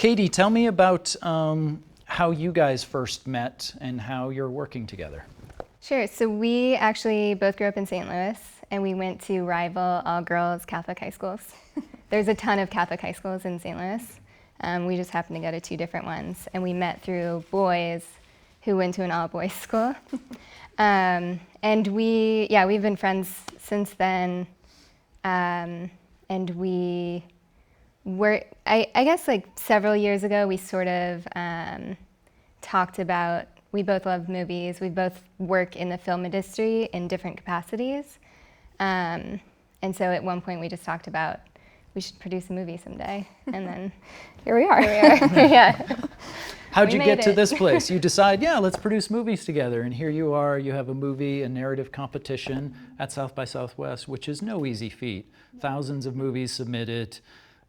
Katie, tell me about how you guys first met and how you're working together. Sure. So we actually both grew up in St. Louis, and we went to rival all-girls Catholic high schools. There's a ton of Catholic high schools in St. Louis. We just happened to go to two different ones, and we met through boys who went to an all-boys school. And we've been friends since then. And we were, I guess like several years ago, we sort of talked about, we both love movies, we both work in the film industry in different capacities. And so at one point we just talked about, we should produce a movie someday. And then here we are. Yeah. How'd you get to this place? You decide, yeah, let's produce movies together. And here you are, you have a movie, a narrative competition at South by Southwest, which is no easy feat. Thousands of movies submitted,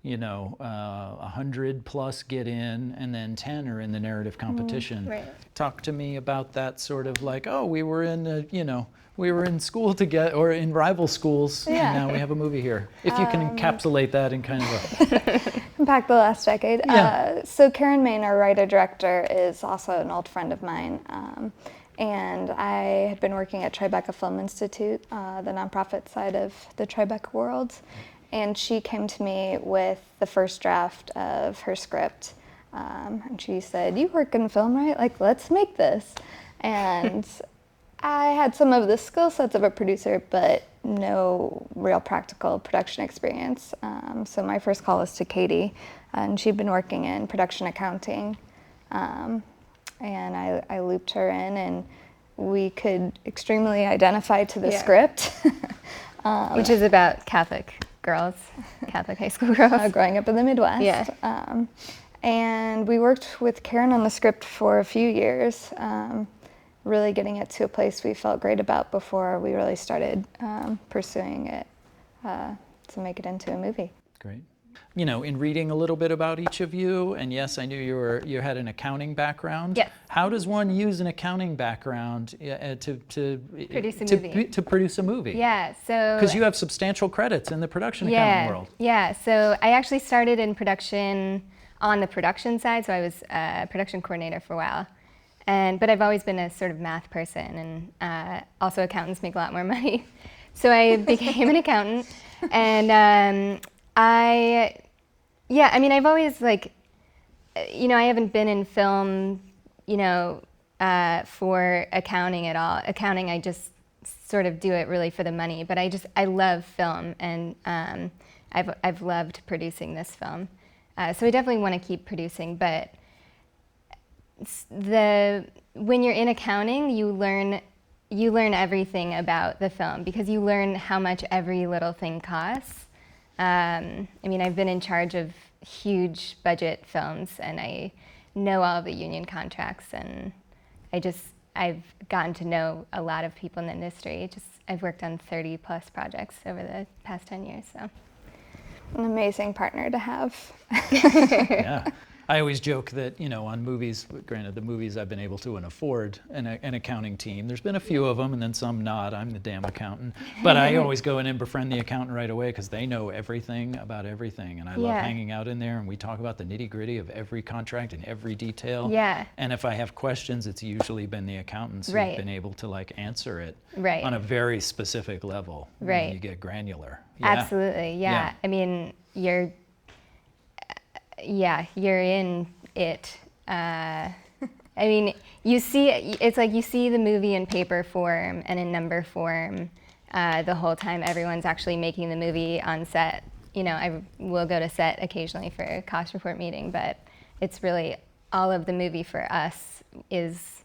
100 plus get in, and then 10 are in the narrative competition. Right. Talk to me about that sort of like, oh, we were in school together, or in rival schools, and now we have a movie here. If you can encapsulate that in kind of Back the last decade. Yeah. So Karen Main, our writer-director, is also an old friend of mine. And I had been working at Tribeca Film Institute, the nonprofit side of the Tribeca world. And she came to me with the first draft of her script. And she said, "You work in film, right? Like, let's make this." And I had some of the skill sets of a producer, but no real practical production experience. So my first call was to Katie, and she'd been working in production accounting. And I looped her in, and we could extremely identify to the script. Which is about Catholic girls, Catholic high school girls. Growing up in the Midwest. Yeah. And we worked with Karen on the script for a few years, really getting it to a place we felt great about before we really started pursuing it to make it into a movie. Great. In reading a little bit about each of you, and yes, I knew you had an accounting background. Yes. How does one use an accounting background to produce a movie? Yeah, so... Because you have substantial credits in the production accounting world. Yeah, so I actually started in production on the production side, so I was a production coordinator for a while. But I've always been a sort of math person, and also accountants make a lot more money. So I became an accountant, and I've always I haven't been in film, for accounting at all. Accounting, I just sort of do it really for the money, but I love film, and I've loved producing this film. So I definitely want to keep producing, but when you're in accounting, you learn everything about the film, because you learn how much every little thing costs. I've been in charge of huge budget films, and I know all of the union contracts, and I've gotten to know a lot of people in the industry. I've worked on 30 plus projects over the past 10 years, so. An amazing partner to have. Yeah. I always joke that, on movies, granted the movies I've been able to afford an accounting team. There's been a few of them, and then some not. I'm the damn accountant. But I always go in and befriend the accountant right away, because they know everything about everything. And I love hanging out in there, and we talk about the nitty-gritty of every contract and every detail. Yeah. And if I have questions, it's usually been the accountants who've been able to answer it on a very specific level. Right. You get granular. Yeah. Absolutely, yeah. You're in it. You see the movie in paper form and in number form the whole time everyone's actually making the movie on set. I will go to set occasionally for a cost report meeting, but it's really all of the movie for us is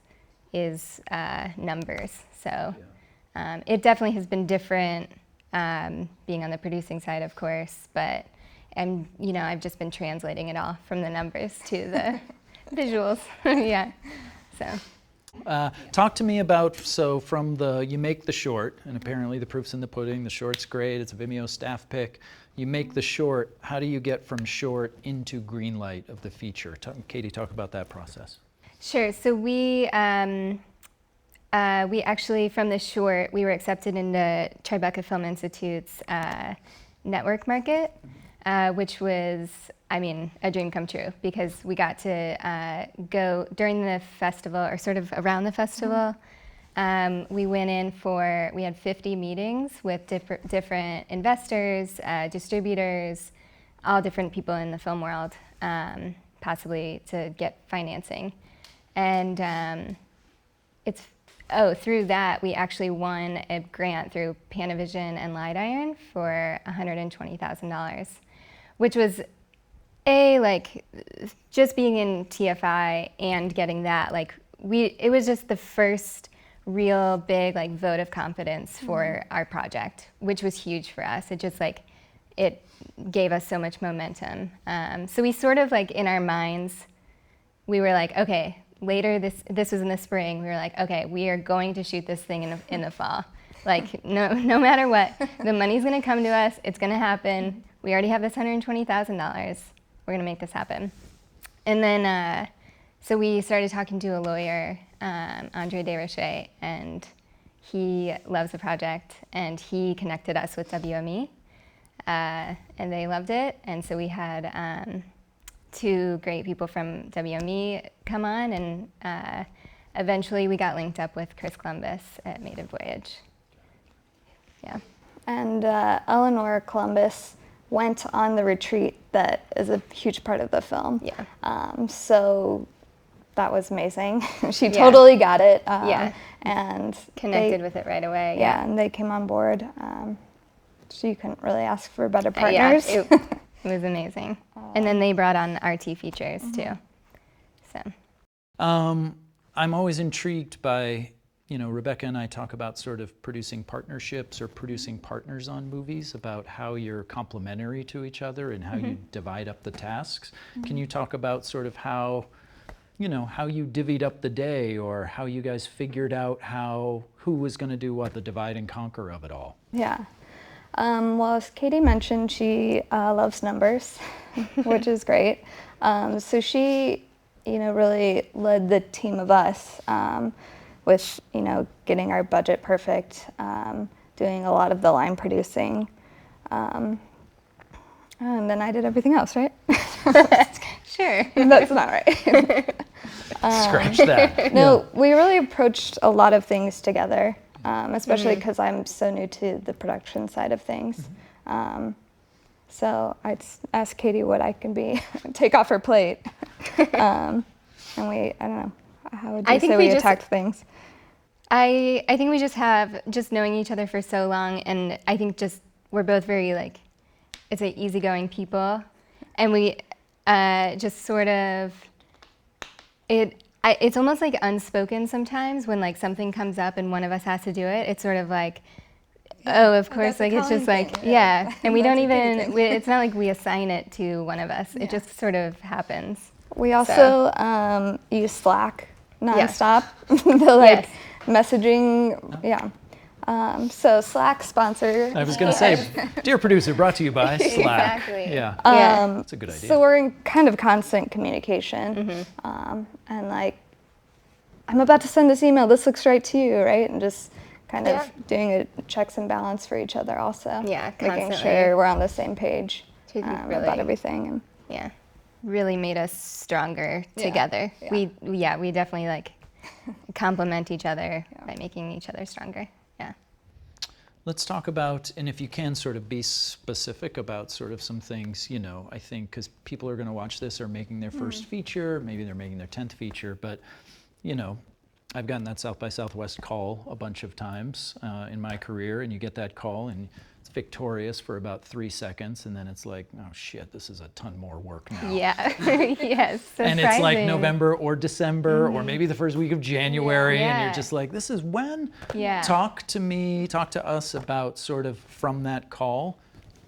numbers. So it definitely has been different being on the producing side, of course, but I've just been translating it all from the numbers to the visuals. Yeah. So. Talk to me about, you make the short, and apparently the proof's in the pudding. The short's great. It's a Vimeo staff pick. You make the short. How do you get from short into green light of the feature? Katie, talk about that process. Sure. So we actually, from the short, we were accepted into Tribeca Film Institute's network market. which was, I mean, a dream come true, because we got to go during the festival, or sort of around the festival. We went in we had 50 meetings with different investors, distributors, all different people in the film world, possibly to get financing. And through that, we actually won a grant through Panavision and Light Iron for $120,000, which was just being in TFI and getting that, it was just the first real big vote of confidence for our project, which was huge for us. It just it gave us so much momentum. So we sort of in our minds, we were okay, later this was in the spring, we were okay, we are going to shoot this thing in the fall. No matter what, the money's gonna come to us, it's gonna happen. We already have this $120,000. We're gonna make this happen. And then, so we started talking to a lawyer, Andre Desrochers, and he loves the project, and he connected us with WME, and they loved it. And so we had two great people from WME come on, and eventually we got linked up with Chris Columbus at Maiden Voyage. Yeah. And Eleanor Columbus went on the retreat that is a huge part of the film. Yeah. So that was amazing. She totally got it. And connected with it right away. Yeah, and they came on board. So you couldn't really ask for better partners. It was amazing. And then they brought on RT features too. So. I'm always intrigued by, Rebecca and I talk about sort of producing partnerships or producing partners on movies, about how you're complementary to each other and how you divide up the tasks. Can you talk about sort of how you divvied up the day, or how you guys figured out who was going to do what, the divide and conquer of it all? Yeah. Well, as Katie mentioned, she loves numbers, which is great. So she, really led the team of us with, getting our budget perfect, doing a lot of the line producing. And then I did everything else, right? Sure. That's not right. Scratch that. No, we really approached a lot of things together, especially because I'm so new to the production side of things. So I'd ask Katie what I can take off her plate. And I don't know, how would you say we attacked things? I think we just have knowing each other for so long, and I think we're both very it's an easygoing people, and we just sort of it's almost unspoken sometimes when something comes up and one of us has to do it. It's sort of oh, of course, it's just yeah, and we don't even it's not like we assign it to one of us. It just sort of happens. We also use Slack nonstop. The messaging, so Slack sponsor. I was going to say, dear producer, brought to you by Slack. Exactly. Yeah. That's a good idea. So we're in kind of constant communication, and I'm about to send this email. This looks right to you, right? And just kind of doing a checks and balance for each other also. Yeah, making constantly. sure we're on the same page Really, about everything. And really made us stronger together. We definitely complement each other by making each other stronger. Yeah. Let's talk about, and if you can sort of be specific about sort of some things, I think, because people are going to watch this, are making their first feature, maybe they're making their 10th feature, but I've gotten that South by Southwest call a bunch of times in my career, and you get that call and it's victorious for about 3 seconds, and then it's oh shit, this is a ton more work now. Yeah, yes. And it's November or December or maybe the first week of January, and you're just this is when? Yeah. Talk to us about sort of from that call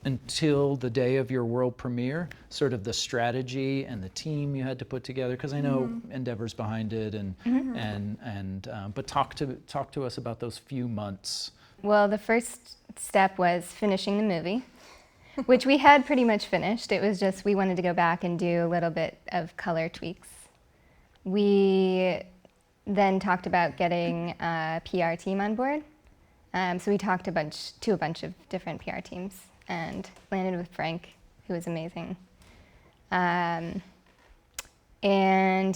until the day of your world premiere, sort of the strategy and the team you had to put together, because I know Endeavor's behind it, but talk to us about those few months. Well, the first step was finishing the movie, which we had pretty much finished. It was just we wanted to go back and do a little bit of color tweaks. We then talked about getting a PR team on board. So we talked to a bunch of different PR teams and landed with Frank, who was amazing. And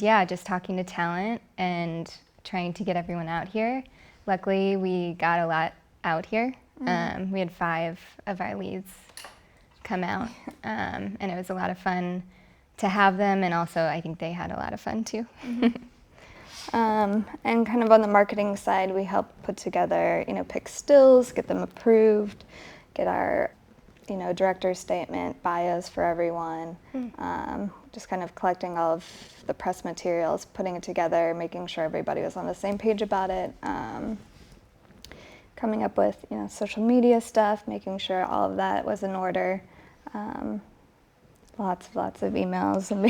yeah, just talking to talent and trying to get everyone out here. Luckily, we got a lot out here. We had 5 of our leads come out, and it was a lot of fun to have them, and also I think they had a lot of fun too. And kind of on the marketing side, we help put together, pick stills, get them approved, get our, director's statement, bios for everyone, just kind of collecting all of the press materials, putting it together, making sure everybody was on the same page about it, coming up with, social media stuff, making sure all of that was in order. Lots of emails in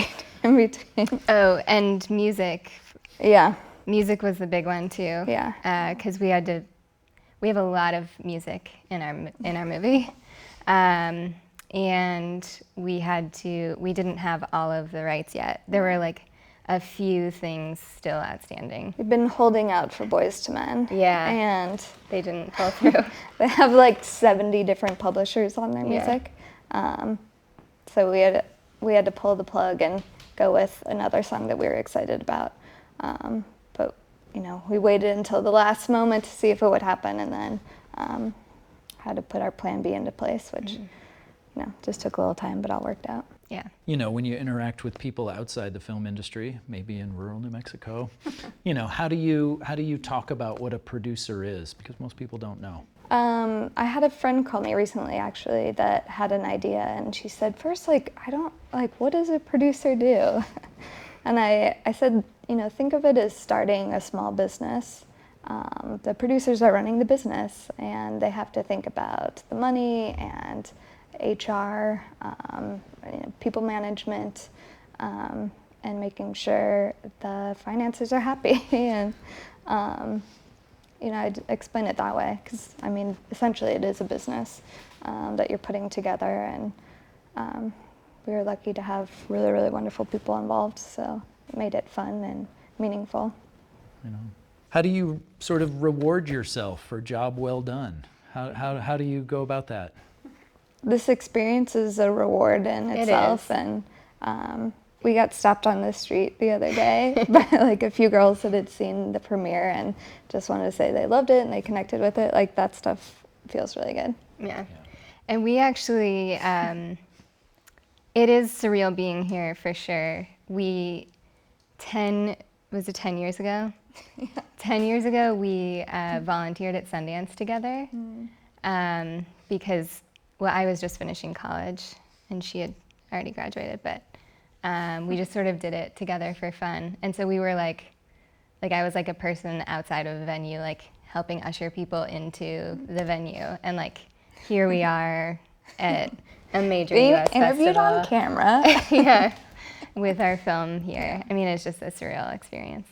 between. Oh, and music. Yeah. Music was the big one too. Yeah. Because we have a lot of music in our movie, and we didn't have all of the rights yet. There were like a few things still outstanding. We've been holding out for Boys to Men. Yeah. And they didn't pull through. They have like 70 different publishers on their music. So we had to pull the plug and go with another song that we were excited about. But we waited until the last moment to see if it would happen, and then had to put our plan B into place, which just took a little time, but all worked out. Yeah. When you interact with people outside the film industry, maybe in rural New Mexico, how do you talk about what a producer is? Because most people don't know. I had a friend call me recently, actually, that had an idea, and she said, first, what does a producer do? And I said, think of it as starting a small business. The producers are running the business, and they have to think about the money and HR, people management, and making sure the finances are happy. And I'd explain it that way, because essentially it is a business that you're putting together, and we were lucky to have really, really wonderful people involved, so it made it fun and meaningful. How do you sort of reward yourself for a job well done? How do you go about that? This experience is a reward in itself, and we got stopped on the street the other day by a few girls that had seen the premiere and just wanted to say they loved it and they connected with it. That stuff feels really good. Yeah. And we actually, it is surreal being here for sure. Was it 10 years ago? 10 years ago, we volunteered at Sundance together because, I was just finishing college and she had already graduated, but we just sort of did it together for fun. And so we were I was like a person outside of the venue, helping usher people into the venue. And here we are at a major being US interviewed festival. on camera. Yeah, with our film here. It's just a surreal experience.